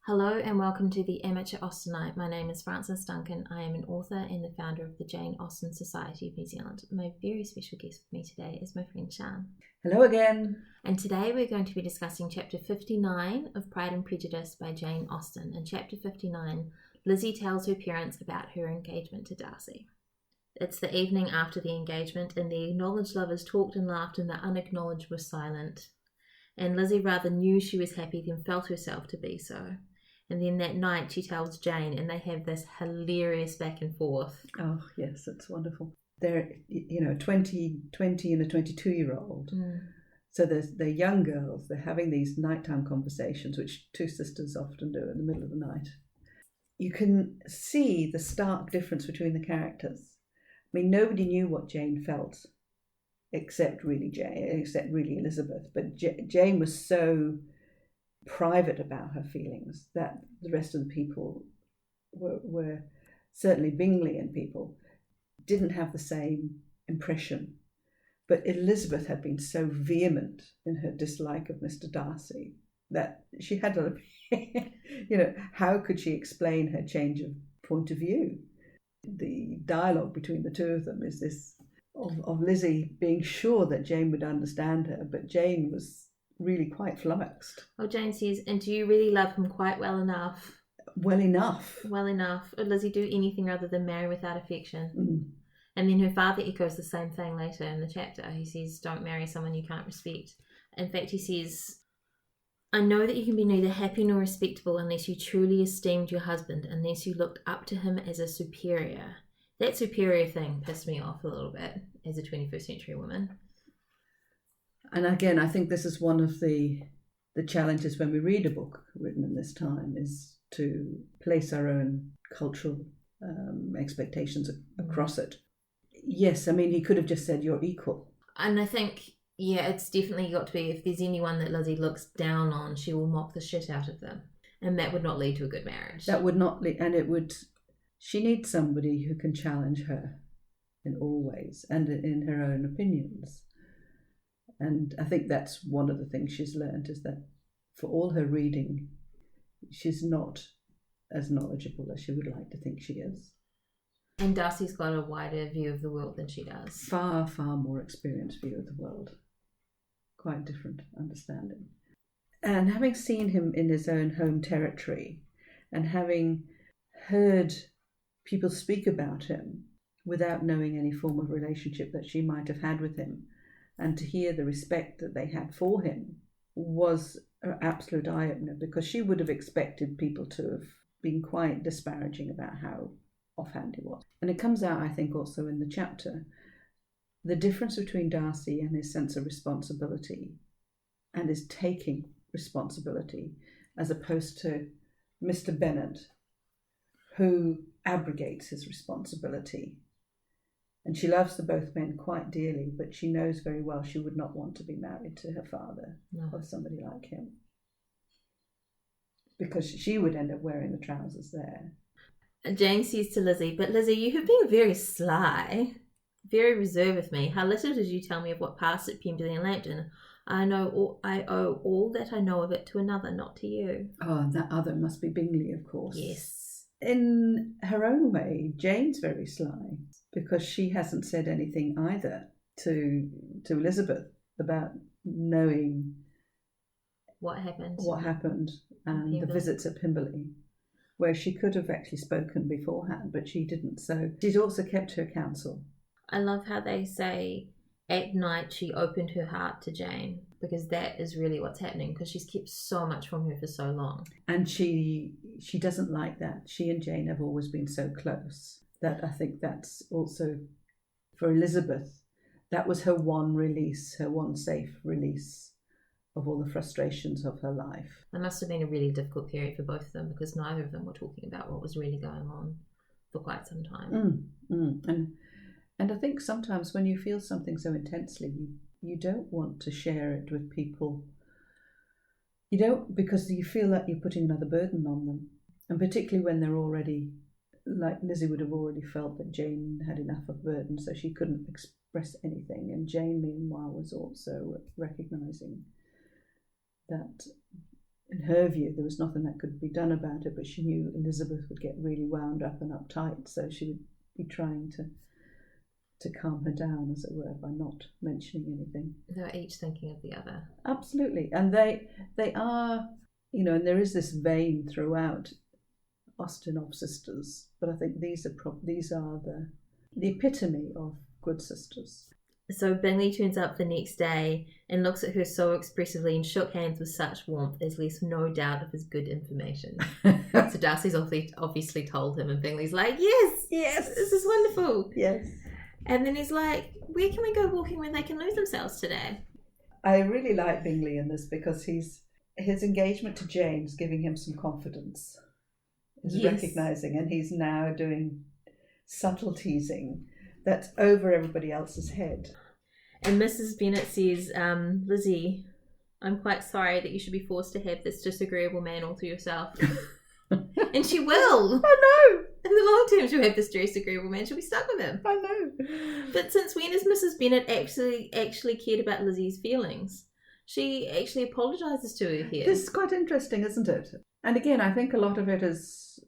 Hello and welcome to the Amateur Austenite. My name is Frances Duncan. I am an author and the founder of the Jane Austen Society of New Zealand. My very special guest with me today is my friend Sian. Hello again. And today we're going to be discussing chapter 59 of Pride and Prejudice by Jane Austen. In chapter 59, Lizzy tells her parents about her engagement to Darcy. It's the evening after the engagement, and the acknowledged lovers talked and laughed and the unacknowledged were silent. And Lizzy rather knew she was happy than felt herself to be so. And then that night she tells Jane, and they have this hilarious back and forth. Oh, yes, it's wonderful. They're, 20 and a 22-year-old. So they're young girls. They're having these nighttime conversations, which two sisters often do in the middle of the night. You can see the stark difference between the characters. I mean, nobody knew what Jane felt, except really Elizabeth. But Jane was so private about her feelings that the rest of the people were certainly Bingley people didn't have the same impression. But Elizabeth had been so vehement in her dislike of Mr. Darcy that she had to, how could she explain her change of point of view? The dialogue between the two of them is this of Lizzy being sure that Jane would understand her, but Jane was really quite flummoxed. Oh, Jane says, and do you really love him quite well enough? Well enough. Would Lizzy do anything rather than marry without affection? And then her father echoes the same thing later in the chapter. He says, don't marry someone you can't respect. In fact, he says, I know that you can be neither happy nor respectable unless you truly esteemed your husband, unless you looked up to him as a superior. That superior thing pissed me off a little bit as a 21st century woman. And again, I think this is one of the challenges when we read a book written in this time, is to place our own cultural expectations across it. Yes, I mean, he could have just said, you're equal. And I think, it's definitely got to be, if there's anyone that Lizzy looks down on, she will mock the shit out of them. And that would not lead to a good marriage. That would not lead, and it would, she needs somebody who can challenge her in all ways and in her own opinions. And I think that's one of the things she's learned, is that for all her reading, she's not as knowledgeable as she would like to think she is. And Darcy's got a wider view of the world than she does. Far, far more experienced view of the world. Quite different understanding. And having seen him in his own home territory and having heard people speak about him without knowing any form of relationship that she might have had with him, and to hear the respect that they had for him was an absolute eye-opener, because she would have expected people to have been quite disparaging about how offhand he was. And it comes out, I think, also in the chapter, the difference between Darcy and his sense of responsibility and his taking responsibility, as opposed to Mr. Bennet, who abrogates his responsibility. And she loves the both men quite dearly, but she knows very well she would not want to be married to her father or somebody like him, because she would end up wearing the trousers there. Jane says to Lizzy, but Lizzy, you have been very sly, very reserved with me. How little did you tell me of what passed at Pemberley and Lambton? I owe all that I know of it to another, not to you. Oh, that other must be Bingley, of course. Yes. In her own way, Jane's very sly, because she hasn't said anything either to Elizabeth about knowing what happened and the visits at Pemberley, where she could have actually spoken beforehand, but she didn't. So she's also kept her counsel. I love how they say at night she opened her heart to Jane, because that is really what's happening, because she's kept so much from her for so long. And she doesn't like that. She and Jane have always been so close that I think that's also, for Elizabeth, that was her one release, her one safe release of all the frustrations of her life. It must have been a really difficult period for both of them, because neither of them were talking about what was really going on for quite some time. And I think sometimes when you feel something so intensely, you don't want to share it with people. You don't, because you feel that you're putting another burden on them. And particularly when they're already, like Lizzy would have already felt that Jane had enough of burden, so she couldn't express anything. And Jane, meanwhile, was also recognising that in her view, there was nothing that could be done about it, but she knew Elizabeth would get really wound up and uptight, so she would be trying to calm her down, as it were, by not mentioning anything. They're each thinking of the other. Absolutely. And they are, and there is this vein throughout Austen sisters, but I think these are the epitome of good sisters. So Bingley turns up the next day and looks at her so expressively and shook hands with such warmth as leaves no doubt of his good information. So Darcy's obviously told him, and Bingley's like, yes, this is wonderful. Yes. And then he's like, where can we go walking where they can lose themselves today? I really like Bingley in this because his engagement to Jane's giving him some confidence. He's recognising, and he's now doing subtle teasing that's over everybody else's head. And Mrs. Bennet says, Lizzy, I'm quite sorry that you should be forced to have this disagreeable man all to yourself. And she will. I know. In the long term, she'll have this disagreeable man. She'll be stuck with him. I know. But since when has Mrs. Bennet actually cared about Lizzie's feelings? She actually apologises to her here. This is quite interesting, isn't it? And again, I think a lot of it is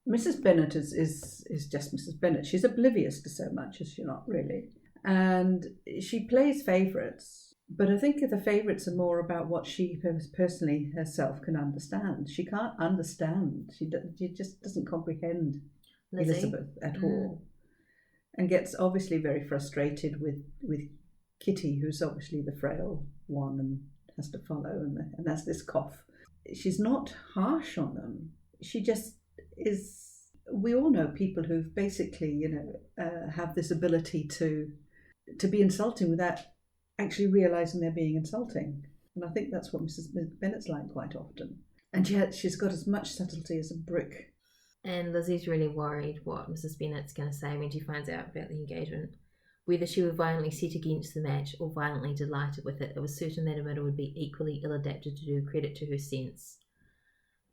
Mrs. Bennet is just Mrs. Bennet. She's oblivious to so much, is she not, really? And she plays favourites, but I think the favourites are more about what she personally herself can understand. She can't understand. She just doesn't comprehend Lizzy. Elizabeth at all, and gets obviously very frustrated with Kitty, who's obviously the frail one and has to follow, and that's this cough. She's not harsh on them. She just is. We all know people who've basically, have this ability to be insulting without actually realising they're being insulting. And I think that's what Mrs. Bennet's like quite often. And she's got as much subtlety as a brick. And Lizzie's really worried what Mrs. Bennet's going to say when she finds out about the engagement. Whether she were violently set against the match or violently delighted with it, it was certain that Amida would be equally ill-adapted to do credit to her sense.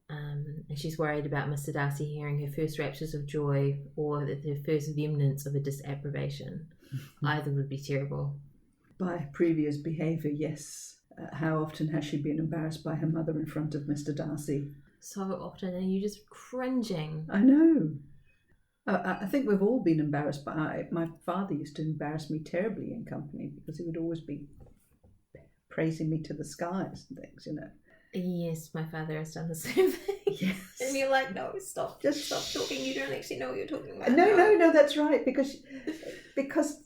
And she's worried about Mr. Darcy hearing her first raptures of joy or the first remnants of a disapprobation. Either would be terrible. By previous behaviour, yes. How often has she been embarrassed by her mother in front of Mr. Darcy? So often, and you're just cringing. I know. I think we've all been embarrassed by... My father used to embarrass me terribly in company because he would always be praising me to the skies and things, Yes, my father has done the same thing. Yes. And you're like, no, stop talking. You don't actually know what you're talking about. No, that's right. Because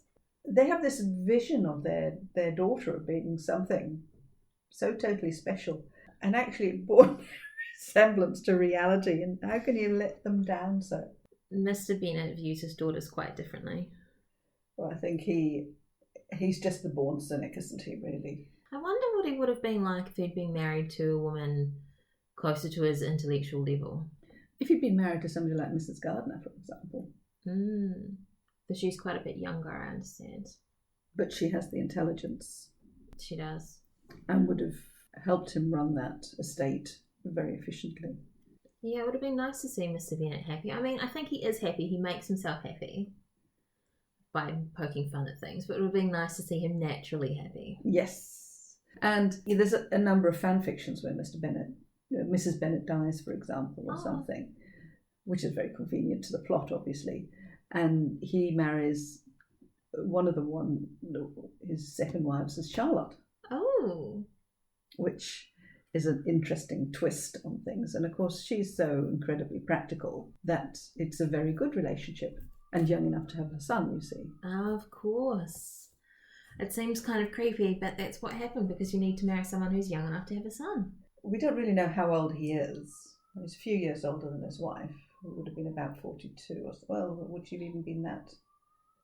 they have this vision of their daughter being something so totally special, and actually it bore resemblance to reality. And how can you let them down so? Mr. Bennet views his daughters quite differently. Well, I think he's just the born cynic, isn't he, really? I wonder what he would have been like if he'd been married to a woman closer to his intellectual level. If he'd been married to somebody like Mrs. Gardiner, for example. But she's quite a bit younger, I understand. But she has the intelligence. She does. And would have helped him run that estate very efficiently. Yeah, it would have been nice to see Mr. Bennet happy. I mean, I think he is happy. He makes himself happy by poking fun at things, but it would have been nice to see him naturally happy. Yes. And there's a number of fan fictions where Mrs. Bennet dies, for example, or something, which is very convenient to the plot, obviously. And he marries his second wives is Charlotte. Oh. Which is an interesting twist on things. And of course, she's so incredibly practical that it's a very good relationship, and young enough to have a son, you see. Of course. It seems kind of creepy, but that's what happened because you need to marry someone who's young enough to have a son. We don't really know how old he is. He's a few years older than his wife, who would have been about 42 or so. Well, would she have even been that?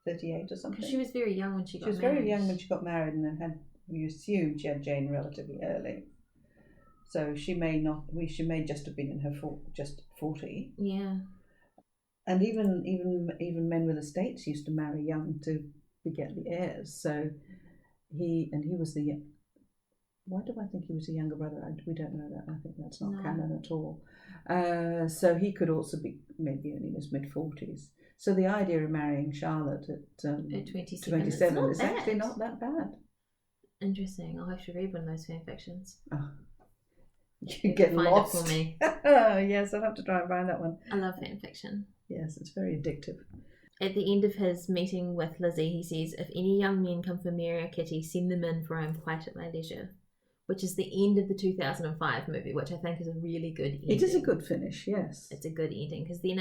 38 or something? Because she was very young when she got married. She was very young when she got married, and then we assumed she had Jane relatively early. So she may just have been in her just 40. Yeah. And even men with estates used to marry young to beget the heirs. So he was the... Why do I think he was a younger brother? We don't know that. I think that's not canon at all. So he could also be maybe only in his mid-40s. So the idea of marrying Charlotte at 27 is actually not that bad. Interesting. I'll have to read one of those fan fictions. Oh. You get find lost. it for me. Yes, I'll have to try and find that one. I love fan fiction. Yes, it's very addictive. At the end of his meeting with Lizzy, he says, "If any young men come for Mary or Kitty, send them in, for I am quite at my leisure." Which is the end of the 2005 movie, which I think is a really good ending. It is a good finish, yes. It's a good ending, because then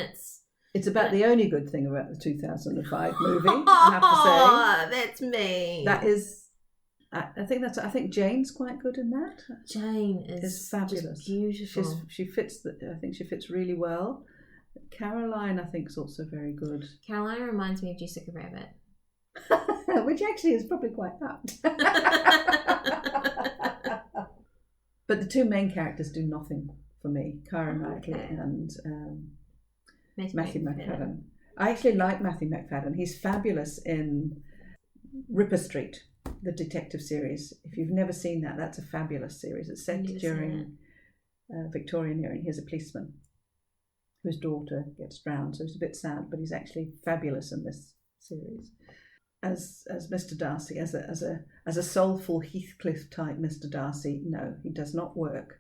It's about the only good thing about the 2005 movie, I have to say. Oh, that's me. That is, I think Jane's quite good in that. Jane is fabulous. Just beautiful. She fits. I think she fits really well. Caroline, I think, is also very good. Caroline reminds me of Jessica Rabbit. Which actually is probably quite apt. But the two main characters do nothing for me, Kyra Knightley and Matthew McFadden. I actually like Matthew McFadden. He's fabulous in Ripper Street, the detective series. If you've never seen that, that's a fabulous series. It's set during Victorian era, and he's a policeman whose daughter gets drowned, so he's a bit sad, but he's actually fabulous in this series. As Mr. Darcy, as a soulful Heathcliff type Mr. Darcy, no, he does not work.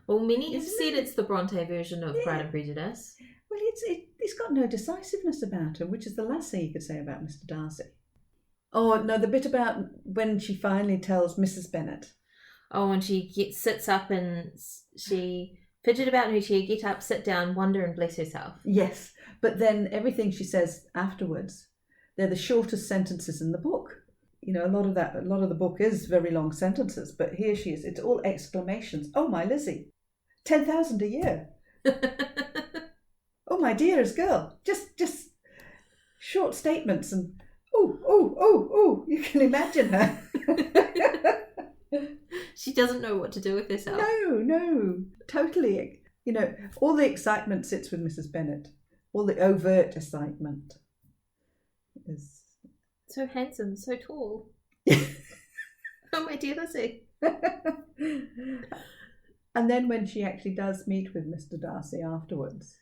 Well, many have said it's the Bronte version of Pride and Prejudice. Well, he's got no decisiveness about him, which is the last thing you could say about Mr. Darcy. Oh no, the bit about when she finally tells Mrs. Bennet. Oh, and she sits up and she fidget about in her chair, get up, sit down, wonder and bless herself. Yes, but then everything she says afterwards, they're the shortest sentences in the book. You know, a lot of the book is very long sentences, but here she is. It's all exclamations. Oh, my Lizzy, 10,000 a year. Oh, my dearest girl, just short statements and oh. You can imagine her. She doesn't know what to do with herself. No, totally. You know, all the excitement sits with Mrs. Bennet. All the overt excitement is so handsome, so tall. Oh, my dear Lizzy. And then when she actually does meet with Mr. Darcy afterwards,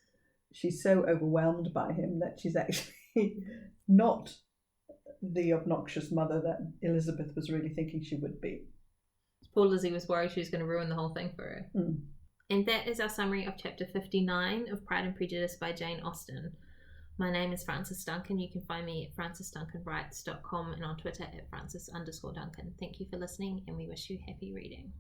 she's so overwhelmed by him that she's actually not the obnoxious mother that Elizabeth was really thinking she would be. Poor Lizzy was worried she was going to ruin the whole thing for her. Mm. And that is our summary of chapter 59 of Pride and Prejudice by Jane Austen. My name is Frances Duncan. You can find me at francesduncanwrites.com and on Twitter at Frances_Duncan. Thank you for listening, and we wish you happy reading.